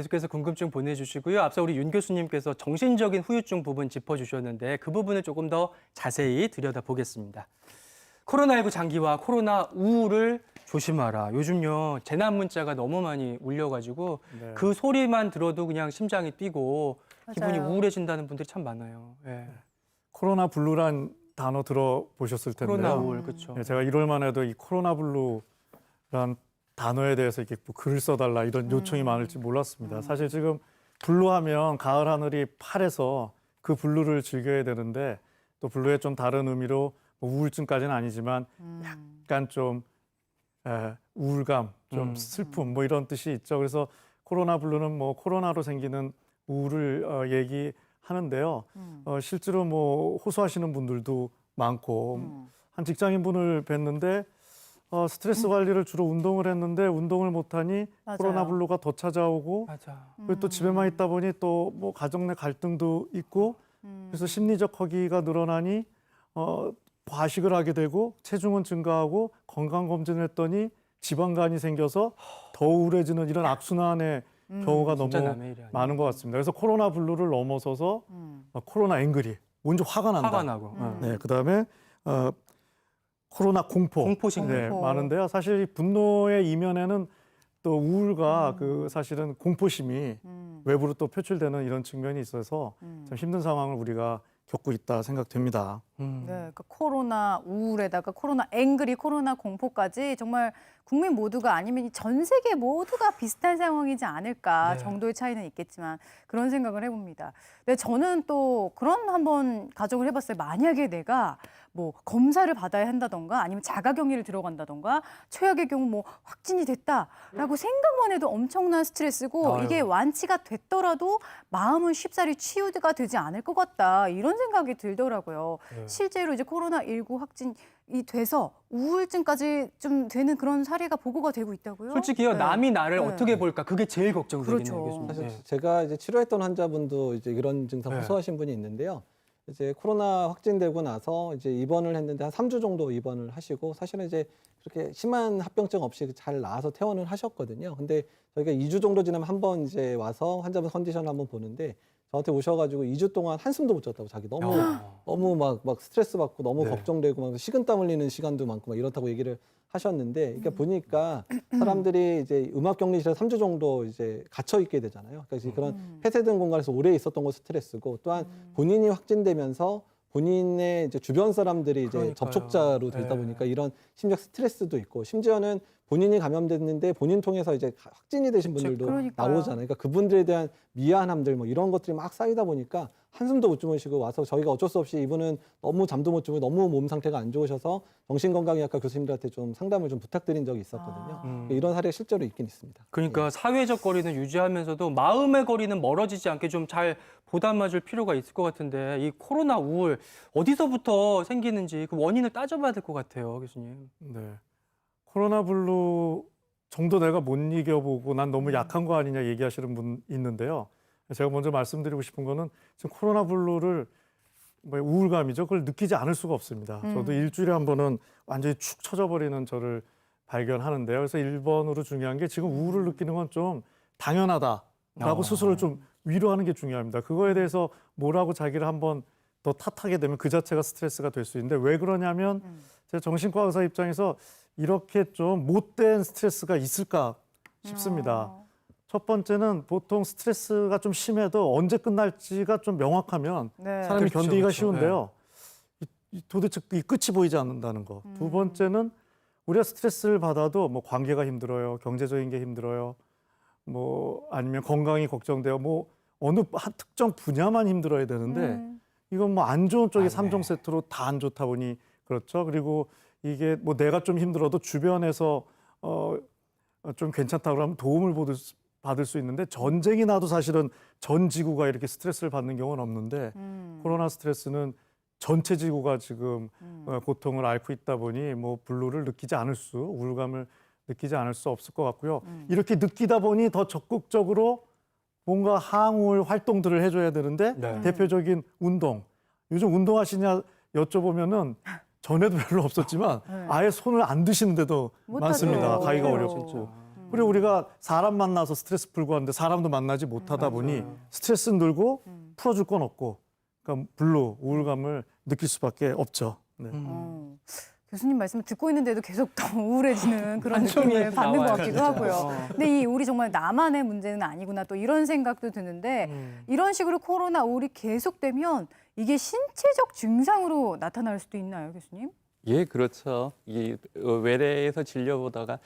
계속해서 궁금증 보내주시고요. 앞서 우리 윤 교수님께서 정신적인 후유증 부분 짚어주셨는데 그 부분을 조금 더 자세히 들여다보겠습니다. 코로나19 장기화, 코로나 우울을 조심하라. 요즘요 재난 문자가 너무 많이 울려가지고 네. 그 소리만 들어도 그냥 심장이 뛰고 기분이 맞아요. 우울해진다는 분들이 참 많아요. 예. 코로나 블루란 단어 들어보셨을 텐데요. 코로나 우울, 그렇죠. 네, 제가 1월만 해도 이 코로나 블루란 단어에 대해서 이렇게 뭐 글을 써달라 이런 요청이 많을지 몰랐습니다. 사실 지금 블루하면 가을 하늘이 파래서 그 블루를 즐겨야 되는데 또 블루의 좀 다른 의미로 뭐 우울증까지는 아니지만 약간 좀 우울감, 좀 슬픔 뭐 이런 뜻이 있죠. 그래서 코로나 블루는 뭐 코로나로 생기는 우울을 얘기하는데요. 실제로 뭐 호소하시는 분들도 많고 한 직장인분을 뵀는데 스트레스 관리를 주로 운동을 했는데 운동을 못하니 맞아요. 코로나 블루가 더 찾아오고 맞아. 그리고 또 집에만 있다 보니 또 뭐 가정 내 갈등도 있고 그래서 심리적 허기가 늘어나니 과식을 하게 되고 체중은 증가하고 건강검진을 했더니 지방간이 생겨서 더 우울해지는 이런 악순환의 경우가 너무 진짜 남의 일이 아니에요. 많은 것 같습니다. 그래서 코로나 블루를 넘어서서 코로나 앵그리, 먼저 화가 난다. 화가 나고. 네, 그다음에 코로나 공포. 공포심. 네, 공포. 많은데요. 사실 이 분노의 이면에는 또 우울과 그 사실은 공포심이 외부로 또 표출되는 이런 측면이 있어서 참 힘든 상황을 우리가 겪고 있다 생각됩니다. 네, 그러니까 코로나 우울에다가 코로나 앵그리, 코로나 공포까지 정말 국민 모두가 아니면 전 세계 모두가 비슷한 상황이지 않을까 네. 정도의 차이는 있겠지만 그런 생각을 해봅니다. 근데 저는 또 그런 한번 가정을 해봤어요. 만약에 내가 뭐 검사를 받아야 한다던가 아니면 자가격리를 들어간다던가 최악의 경우 뭐 확진이 됐다라고 생각만 해도 엄청난 스트레스고 아유. 이게 완치가 됐더라도 마음은 쉽사리 치유가 되지 않을 것 같다 이런 생각이 들더라고요. 네. 실제로 이제 코로나19 확진이 돼서 우울증까지 좀 되는 그런 사례가 보고가 되고 있다고요? 솔직히요 네. 남이 나를 네. 어떻게 볼까 그게 제일 걱정되긴 그렇죠. 해요, 교수님. 사실 네. 제가 이제 치료했던 환자분도 이제 이런 증상 네. 호소하신 분이 있는데요. 이제 코로나 확진되고 나서 이제 입원을 했는데 한 3주 정도 입원을 하시고 사실은 이제 그렇게 심한 합병증 없이 잘 나아서 퇴원을 하셨거든요. 근데 저희가 2주 정도 지나면 한번 이제 와서 환자분 컨디션을 한번 보는데 저한테 오셔가지고 2주 동안 한숨도 못 잤다고 자기 너무 막 스트레스 받고 너무 네. 걱정되고 막 식은땀 흘리는 시간도 많고 막 이렇다고 얘기를 하셨는데, 그러니까 보니까 사람들이 이제 음압격리실에 3주 정도 이제 갇혀 있게 되잖아요. 그러니까 이제 그런 폐쇄된 공간에서 오래 있었던 거 스트레스고 또한 본인이 확진되면서 본인의 이제 주변 사람들이 이제 그러니까요. 접촉자로 되다 네. 보니까 이런 심리적 스트레스도 있고 심지어는 본인이 감염됐는데 본인 통해서 이제 확진이 되신 분들도 그러니까요. 나오잖아요. 그러니까 그분들에 대한 미안함들 뭐 이런 것들이 막 쌓이다 보니까 한숨도 못 주무시고 와서 저희가 어쩔 수 없이 이분은 너무 잠도 못 주고 너무 몸 상태가 안 좋으셔서 정신건강의학과 교수님들한테 좀 상담을 좀 부탁드린 적이 있었거든요. 이런 사례가 실제로 있긴 있습니다. 그러니까 사회적 거리는 유지하면서도 마음의 거리는 멀어지지 않게 좀 잘 보담아줄 필요가 있을 것 같은데 이 코로나 우울 어디서부터 생기는지 그 원인을 따져봐야 될 것 같아요, 교수님. 네. 코로나 블루 정도 내가 못 이겨보고 난 너무 약한 거 아니냐 얘기하시는 분 있는데요. 제가 먼저 말씀드리고 싶은 거는 지금 코로나 블루를 뭐 우울감이죠. 그걸 느끼지 않을 수가 없습니다. 저도 일주일에 한 번은 완전히 축 처져버리는 저를 발견하는데요. 그래서 1번으로 중요한 게 지금 우울을 느끼는 건 좀 당연하다라고 스스로를 좀 위로하는 게 중요합니다. 그거에 대해서 뭐라고 자기를 한번 더 탓하게 되면 그 자체가 스트레스가 될 수 있는데 왜 그러냐면 제가 정신과 의사 입장에서 이렇게 좀 못된 스트레스가 있을까 싶습니다. 첫 번째는 보통 스트레스가 좀 심해도 언제 끝날지가 좀 명확하면 네. 사람이 그렇죠, 견디기가 그렇죠. 쉬운데요. 도대체 이 끝이 보이지 않는다는 거. 두 번째는 우리가 스트레스를 받아도 뭐 관계가 힘들어요. 경제적인 게 힘들어요. 뭐 아니면 건강이 걱정돼요. 뭐 어느 한 특정 분야만 힘들어야 되는데 이건 뭐 안 좋은 쪽이 삼종 세트로 다 안 좋다 보니 그렇죠. 그리고 이게 뭐 내가 좀 힘들어도 주변에서 좀 괜찮다고 하면 도움을 받을 수 있는데 전쟁이 나도 사실은 전 지구가 이렇게 스트레스를 받는 경우는 없는데 코로나 스트레스는 전체 지구가 지금 고통을 앓고 있다 보니 뭐 블루를 느끼지 않을 우울감을 느끼지 않을 수 없을 것 같고요. 이렇게 느끼다 보니 더 적극적으로 뭔가 항우울 활동들을 해줘야 되는데 네. 대표적인 운동. 요즘 운동하시냐 여쭤보면은 전에도 별로 없었지만 아예 손을 안 드시는 데도 못 많습니다. 하죠. 가기가 그래요. 어렵고. 그리고 우리가 사람 만나서 스트레스 풀고 하는데 사람도 만나지 못하다 보니 스트레스는 늘고 풀어줄 건 없고 그러니까 블루, 우울감을 느낄 수밖에 없죠. 네. 교수님 말씀을 듣고 있는데도 계속 더 우울해지는 그런 한숨이 느낌을 받는 것 나와요, 같기도 진짜. 하고요. 근데 이 우리 정말 나만의 문제는 아니구나 또 이런 생각도 드는데 이런 식으로 코로나 우울이 계속되면 이게 신체적 증상으로 나타날 수도 있나요, 교수님? 예, 그렇죠. 이 외래에서 진료보다가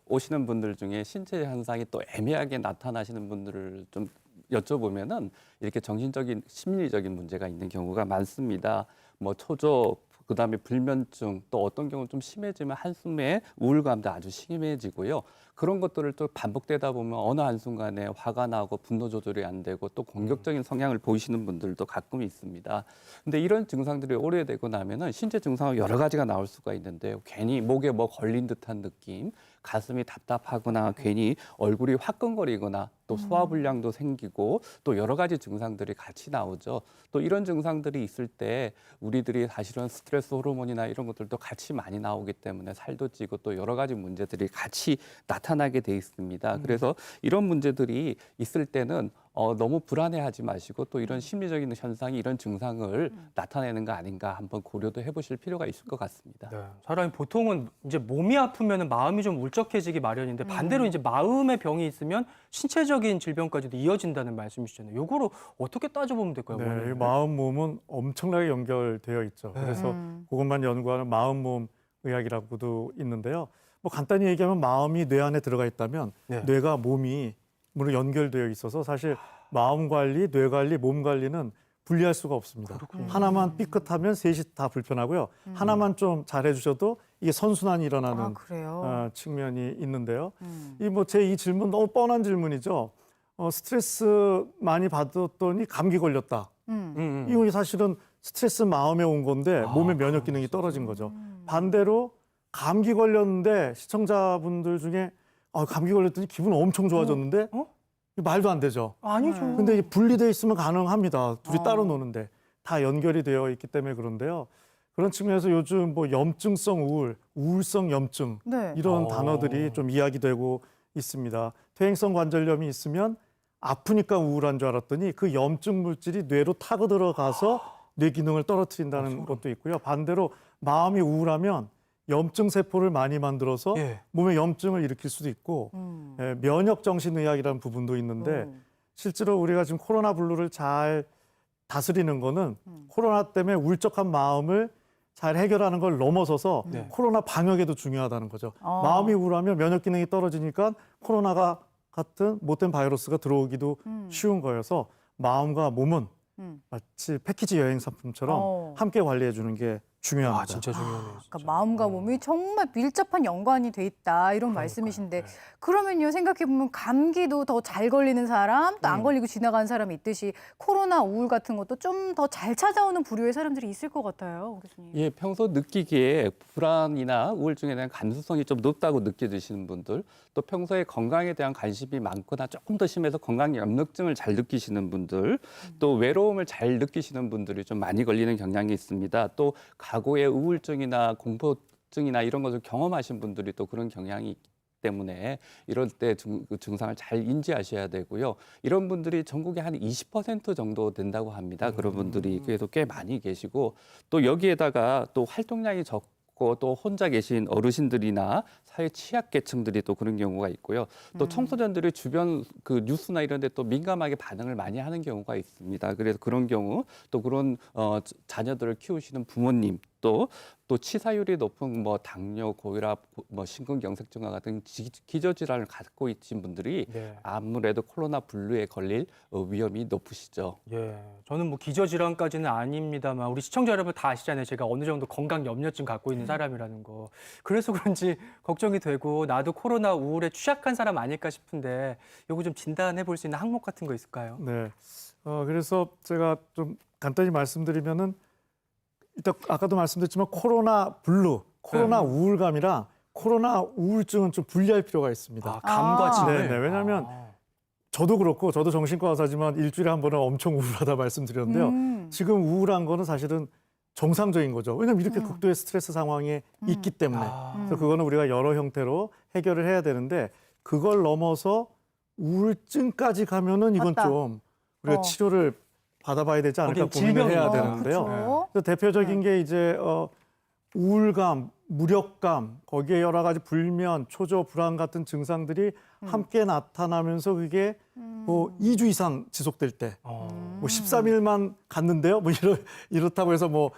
오시는 분들 중에 신체 현상이 또 애매하게 나타나시는 분들을 좀 여쭤보면은 이렇게 정신적인 심리적인 문제가 있는 경우가 많습니다. 뭐 초조, 그다음에 불면증, 또 어떤 경우는 좀 심해지면 한숨에 우울감도 아주 심해지고요. 그런 것들을 또 반복되다 보면 어느 한순간에 화가 나고 분노 조절이 안 되고 또 공격적인 성향을 보이시는 분들도 가끔 있습니다. 근데 이런 증상들이 오래되고 나면은 신체 증상은 여러 가지가 나올 수가 있는데 괜히 목에 뭐 걸린 듯한 느낌, 가슴이 답답하거나 괜히 얼굴이 화끈거리거나 또 소화불량도 생기고 또 여러 가지 증상들이 같이 나오죠. 또 이런 증상들이 있을 때 우리들이 사실은 스트레스 호르몬이나 이런 것들도 같이 많이 나오기 때문에 살도 찌고 또 여러 가지 문제들이 같이 나타나게 돼 있습니다. 그래서 이런 문제들이 있을 때는 너무 불안해하지 마시고 또 이런 심리적인 현상이 이런 증상을 나타내는 거 아닌가 한번 고려도 해보실 필요가 있을 것 같습니다. 네. 사람이 보통은 이제 몸이 아프면 마음이 좀 울적해지기 마련인데 반대로 이제 마음의 병이 있으면 신체적인 질병까지도 이어진다는 말씀이시잖아요. 요거를 어떻게 따져보면 될까요? 네, 원래는? 이 마음, 몸은 엄청나게 연결되어 있죠. 그래서 그것만 연구하는 마음, 몸 의학이라고도 있는데요. 뭐 간단히 얘기하면 마음이 뇌 안에 들어가 있다면 네. 뇌가 몸으로 연결되어 있어서 사실 마음 관리, 뇌 관리, 몸 관리는 분리할 수가 없습니다. 하나만 삐끗하면 셋이 다 불편하고요. 하나만 좀 잘해주셔도 이게 선순환이 일어나는 아, 그래요? 측면이 있는데요. 이 질문 너무 뻔한 질문이죠. 스트레스 많이 받았더니 감기 걸렸다. 이거 사실은 스트레스 마음에 온 건데 몸의 면역 기능이 떨어진 거죠. 반대로 감기 걸렸는데 시청자분들 중에 감기 걸렸더니 기분 엄청 좋아졌는데 이거 말도 안 되죠. 아니죠. 근데 이게 분리돼 있으면 가능합니다. 둘이 따로 노는데 다 연결이 되어 있기 때문에 그런데요. 그런 측면에서 요즘 뭐 염증성 우울, 우울성 염증 네. 이런 단어들이 좀 이야기되고 있습니다. 퇴행성 관절염이 있으면 아프니까 우울한 줄 알았더니 그 염증 물질이 뇌로 타고 들어가서 뇌 기능을 떨어뜨린다는 것도 있고요. 반대로 마음이 우울하면 염증 세포를 많이 만들어서 예. 몸에 염증을 일으킬 수도 있고 면역 정신의학이라는 부분도 있는데 실제로 우리가 지금 코로나 블루를 잘 다스리는 거는 코로나 때문에 울적한 마음을 잘 해결하는 걸 넘어서서 네. 코로나 방역에도 중요하다는 거죠. 마음이 우울하면 면역 기능이 떨어지니까 코로나가 같은 못된 바이러스가 들어오기도 쉬운 거여서 마음과 몸은 마치 패키지 여행 상품처럼 함께 관리해 주는 게 중요합니다. 아, 진짜 중요하네요. 그러니까 진짜. 마음과 몸이 정말 밀접한 연관이 돼 있다 이런 말씀이신데 그러면요 생각해 보면 감기도 더 잘 걸리는 사람 또 안 걸리고 지나가는 사람이 있듯이 코로나 우울 같은 것도 좀 더 잘 찾아오는 부류의 사람들이 있을 것 같아요, 교수님. 예, 평소 느끼기에 불안이나 우울증에 대한 감수성이 좀 높다고 느껴지시는 분들, 또 평소에 건강에 대한 관심이 많거나 조금 더 심해서 건강 염려증을 잘 느끼시는 분들, 또 외로움을 잘 느끼시는 분들이 좀 많이 걸리는 경향이 있습니다. 또 과거의 우울증이나 공포증이나 이런 것을 경험하신 분들이 또 그런 경향이 있기 때문에 이럴 때 그 증상을 잘 인지하셔야 되고요. 이런 분들이 전국에 한 20% 정도 된다고 합니다. 그런 분들이 그래도 꽤 많이 계시고 또 여기에다가 또 활동량이 적고 또 혼자 계신 어르신들이나 사회 취약계층들이 또 그런 경우가 있고요. 또 청소년들이 주변 그 뉴스나 이런 데 또 민감하게 반응을 많이 하는 경우가 있습니다. 그래서 그런 경우 또 그런 자녀들을 키우시는 부모님 또 치사율이 높은 뭐 당뇨, 고혈압, 뭐 심근경색증과 같은 기저질환을 갖고 있신 분들이 네. 아무래도 코로나 블루에 걸릴 위험이 높으시죠. 예, 저는 뭐 기저질환까지는 아닙니다만 우리 시청자 여러분 다 아시잖아요. 제가 어느 정도 건강 염려증 갖고 있는 사람이라는 거. 그래서 그런지 걱정이 되고 나도 코로나 우울에 취약한 사람 아닐까 싶은데 이거 좀 진단해 볼 수 있는 항목 같은 거 있을까요? 네. 그래서 제가 좀 간단히 말씀드리면은 일단 아까도 말씀드렸지만 코로나 블루, 코로나 우울감이랑 코로나 우울증은 좀 분리할 필요가 있습니다. 아, 감과 짐을. 네, 왜냐하면 저도 그렇고 저도 정신과 의사지만 일주일에 한 번은 엄청 우울하다 말씀드렸는데요. 지금 우울한 거는 사실은 정상적인 거죠. 왜냐하면 이렇게 극도의 스트레스 상황에 있기 때문에. 그래서 그거는 우리가 여러 형태로 해결을 해야 되는데 그걸 넘어서 우울증까지 가면은 이건 맞다. 좀 우리가 어. 치료를 받아봐야 되지 않을까 거긴 고민을 해야 질병이니까. 되는데요. 그렇죠. 그래서 대표적인 게 이제 우울감, 무력감, 거기에 여러 가지 불면, 초조, 불안 같은 증상들이 함께 나타나면서 그게 뭐 2주 이상 지속될 때, 뭐 13일만 갔는데요. 뭐 이렇다고 해서 뭐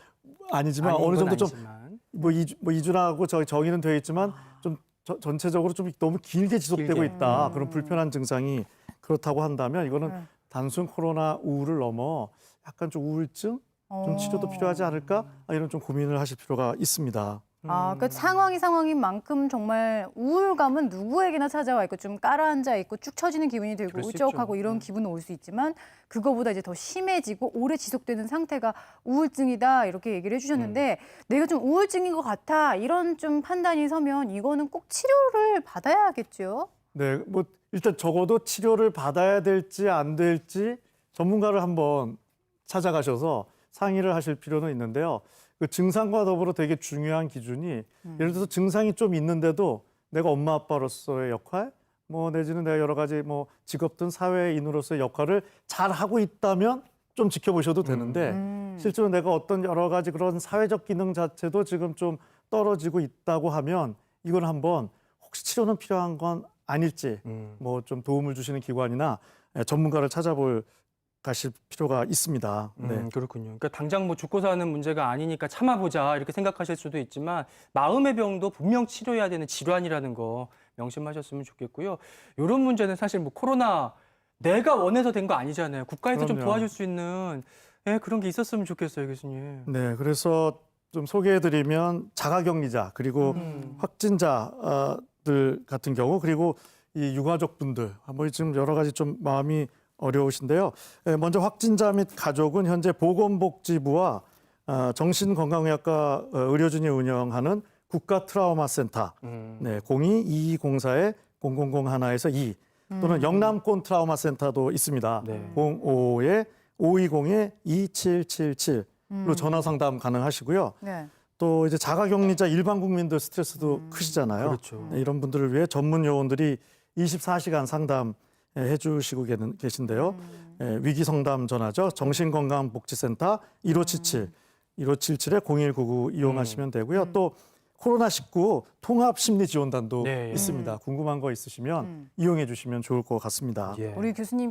아니지만 아닌 어느 건 정도 좀 아니지만. 뭐 2주라고 정의는 되어 있지만 좀 전체적으로 좀 너무 길게 지속되고 길게. 있다. 그런 불편한 증상이 그렇다고 한다면 이거는 네. 단순 코로나 우울을 넘어 약간 좀 우울증, 좀 치료도 필요하지 않을까? 이런 좀 고민을 하실 필요가 있습니다. 그 상황이 상황인 만큼 정말 우울감은 누구에게나 찾아와 있고 좀 깔아앉아 있고 쭉 처지는 기분이 들고 그럴 수 울적하고 있죠. 이런 기분은 올 수 있지만 그거보다 이제 더 심해지고 오래 지속되는 상태가 우울증이다 이렇게 얘기를 해주셨는데 내가 좀 우울증인 것 같아 이런 좀 판단이 서면 이거는 꼭 치료를 받아야겠죠. 네, 뭐 일단 적어도 치료를 받아야 될지 안 될지 전문가를 한번 찾아가셔서 상의를 하실 필요는 있는데요. 그 증상과 더불어 되게 중요한 기준이 예를 들어서 증상이 좀 있는데도 내가 엄마 아빠로서의 역할, 뭐 내지는 내가 여러 가지 뭐 직업든 사회인으로서의 역할을 잘 하고 있다면 좀 지켜보셔도 되는데 실제로 내가 어떤 여러 가지 그런 사회적 기능 자체도 지금 좀 떨어지고 있다고 하면 이걸 한번 혹시 치료는 필요한 건 아닐지 뭐 좀 도움을 주시는 기관이나 전문가를 가실 필요가 있습니다. 네. 그렇군요. 그러니까 당장 뭐 죽고 사는 문제가 아니니까 참아보자 이렇게 생각하실 수도 있지만 마음의 병도 분명 치료해야 되는 질환이라는 거 명심하셨으면 좋겠고요. 이런 문제는 사실 뭐 코로나 내가 원해서 된 거 아니잖아요. 국가에서 좀 그럼요. 도와줄 수 있는 그런 게 있었으면 좋겠어요, 교수님. 네, 그래서 좀 소개해드리면 자가격리자 그리고 확진자들 같은 경우 그리고 이 유가족분들 뭐 지금 여러 가지 좀 마음이 어려우신데요. 먼저 확진자 및 가족은 현재 보건복지부와 정신건강의학과 의료진이 운영하는 국가 트라우마 센터 네, 02-2204-0001에서 2 또는 영남권 트라우마 센터도 있습니다. 네. 05-520-2777로 전화 상담 가능하시고요. 네. 또 이제 자가격리자 일반 국민들 스트레스도 크시잖아요. 그렇죠. 네, 이런 분들을 위해 전문 요원들이 24시간 상담 해주시고 계신데요. 위기 상담 전화죠. 정신건강복지센터 1577, 1577-0199 이용하시면 되고요. 또 코로나19 통합심리지원단도 네. 있습니다. 궁금한 거 있으시면 이용해 주시면 좋을 것 같습니다. 예. 우리 교수님